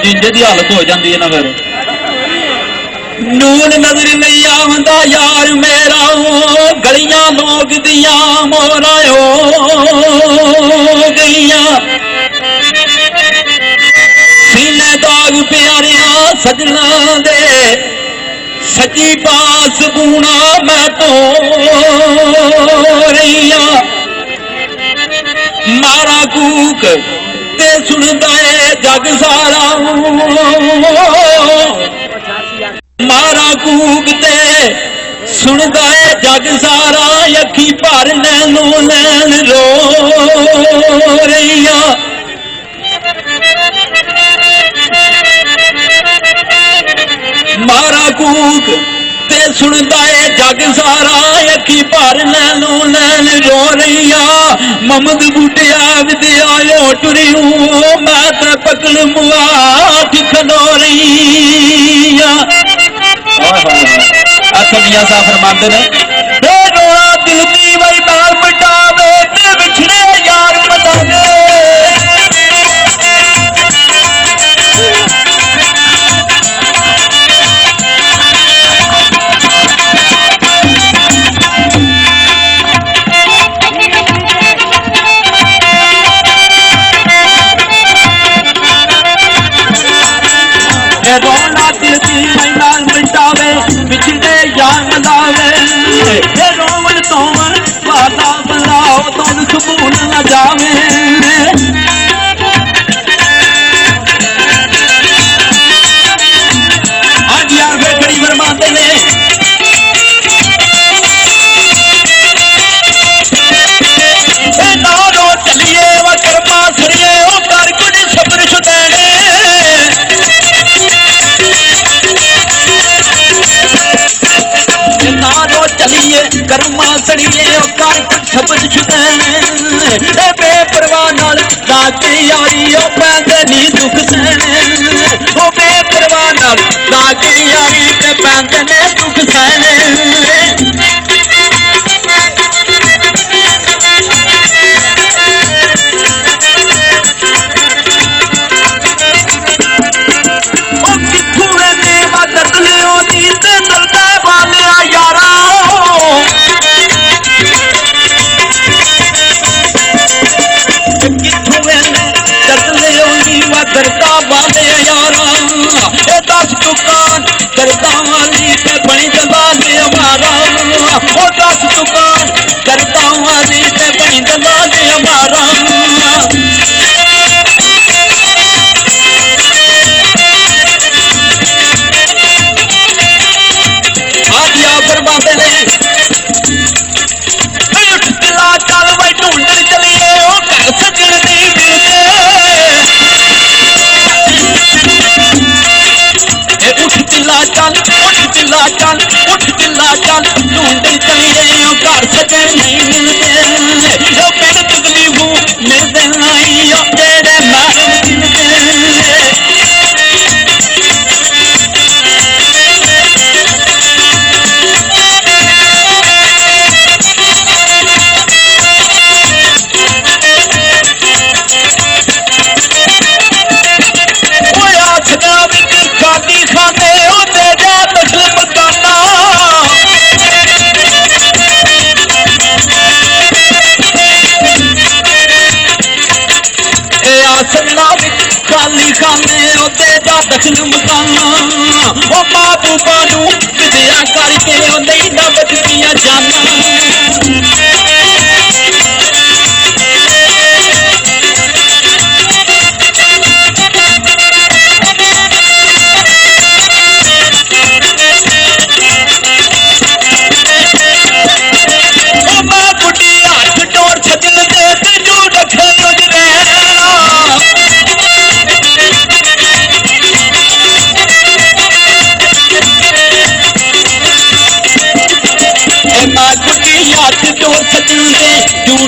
जिंजे की हालत हो जाती है ना फिर नून नजर नहीं आंदा यार मेरा गलियां लोग दिया मोरा हो गईया सीने दाग प्यारिया सजना दे सची पास बूना मैं तो रही मारा कूक ते सुनदा है जग सारा मारा कूक ते सुनदा है जग सारा अखी भर नैनो नैन रो रही मारा कूक ते सुनदा है जग सारा अखी भर नैनो नैन रो रही ममद बुढ़िया विद्या टुरियो मैं ते पकड़ मुआ खलो रही मियां साहब फरमाते ने रोना दिल दी वही बाल मिटावे ते बिछड़े यार मटावे रोना दिल दी वही बाल मिटावे बिछड़े यार मटावे रोवन तोवन वादा बुलाओ तुम सुकून न जावे आज यार फिर खड़ी फरमाते ने नारो चलिए व कर्मा सरिए ओ कर कुछ सब्र छुटैने नारो चलिए कर्मा सड़िए कर शब्द छुटैने बेपरवाह नाल लाके यारी ओ पैंदे नी दुख सहने ओ बेपरवाह नाल लाके यारी ते पैंदे ने दुख सहने ओ किथू ने मदद लियो दी ते दर्दा वालिया यारा करता वाले यारा ए 10 दुकान करता वाली ते बनी दला ले हमारा ओ 10 दुकान करता वाली ते बनी दला ले हमारा आज या फरमाते ने उठ दिला चल भाई ढूंढन चलिए ओ घर सजन नहीं मिलते उठ दिला चल ढूंढन चलिए घर सजन नहीं मिलते बिन तकलीफू मिलते नहीं जेड़े मैडम मिलते खाती खाते होते जा दखल मकाना आसना खाली खाने होते जा दखल मकाना ओ मां बूबा नू विद्या करके नहीं ना बचदियां जाना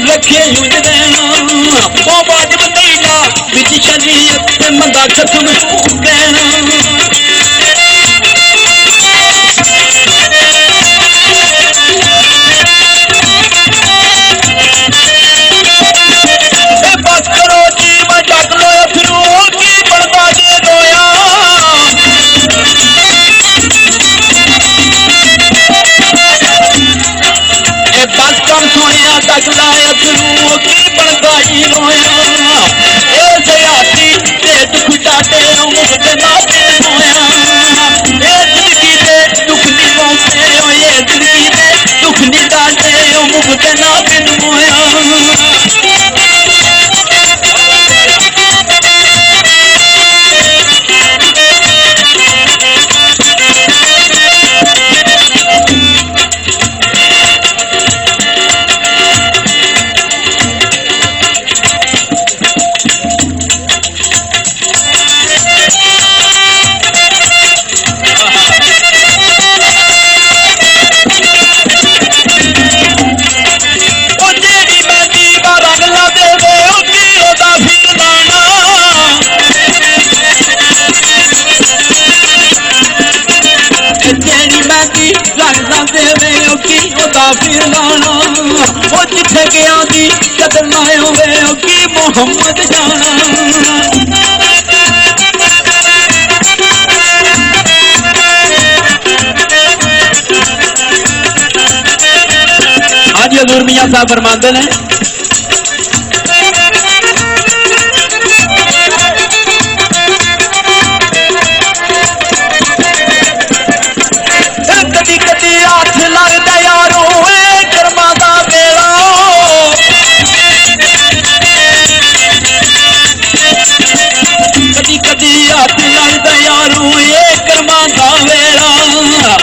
रखे वो वाजिब नहीं ना बिच शरीयत मंदा खत्म कहना बस करो जी मैं डक लो फिर की बनता जे रोया रोया ए सयासी ते दुख डाटे मुक्त ना बिन होया ए जिंदगी दे दुख नहीं पाते ये जिंदगी दे दुख नहीं डाटे मुक्त ना बिन होया फिर लाना वो जिथे गया दी कदर ना होवे की मोहम्मद जाना आज हजूर मियां साहब फरमाते हैं कदी कदी हाथ लगता यारो कर्मा दा बेड़ा कदी कदी हाथ लगता यारो ये कर्मा दा बेड़ा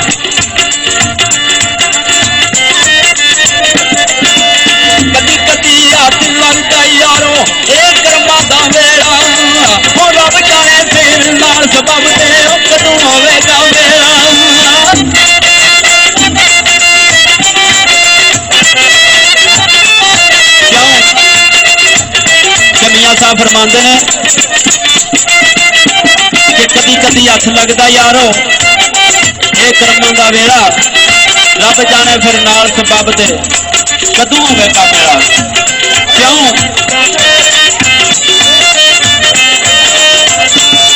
कदी कदी हाथ लगता यारो ये कर्मा दा बेड़ा हो रब जाने फिर नाल सबब दे कदों होवेगा बेड़ा साहब फरमाते हैं कि कदी कदी हथ लगता यारो ये कर्मां दा वेड़ा रब जाने फिर नाल सबब दे कदों होवेगा मेरा क्यों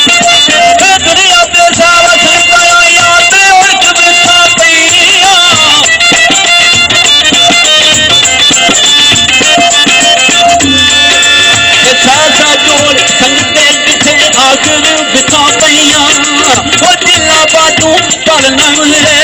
दुनिया ते सारा संसार याद और बिछा पईया सासा जोड़ संगते जिथे आखिर बिछा पईया वो दिला बाजू पर न मिले